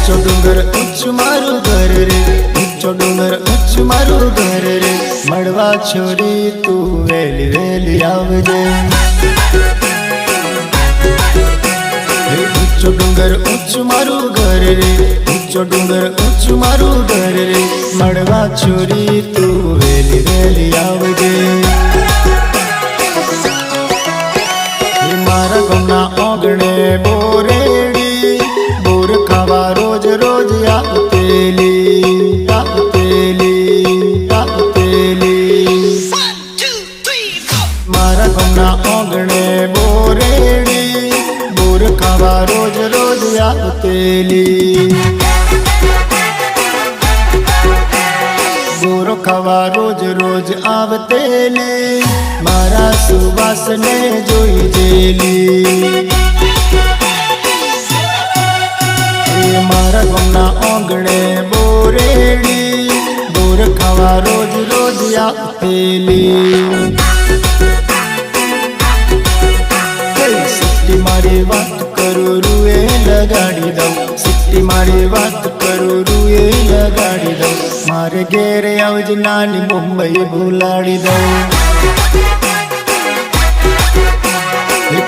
ऊंचो डूंगर उच्च मारू घर रे, ऊंचो डूंगर उच्च मारू घर रे। मड़वा छोरी तू वेली वेली आवजे। ऊंचो डूंगर उच्च मारू घर रे, ऊंचो डूंगर उच्च मारू घर रे। मड़वा छोरी तू वेली वेली आवजे। मारा गमना ओगणे बोरेड़ी, बोर खावा रोज रोज आवतेली आवतेली आवतेली। मारा गमना ओगणे बोरेड़ी, बोर खावा रोज रोज आवतेली। बोर खावा रोज रोज आवतेली। मारा सुवास ने जोई जेली। मारा गमना ओगणे बोरेड़ी, बोर खावा रोज रोज आवतेली। सिट्टी मारी बात करू रुए लगाड़ी दो, सिट्टी मारी बात करू रुए लगाड़ी दो। मारे घेर आवज नानी मुंबई भूलाड़ी दो।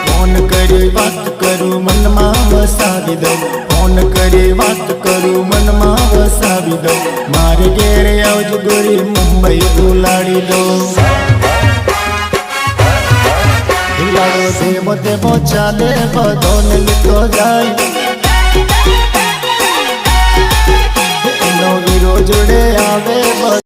फोन करी बात करू मन में वसावी दो, फोन करी बात करू मन में वसावी दो। मारे घेर आवज गोरी मुंबई भूलाड़ी दो। हिलाड़ो देवो देवो चाले बधोन लीतो जाय। नो वीरो जोड़े आवे।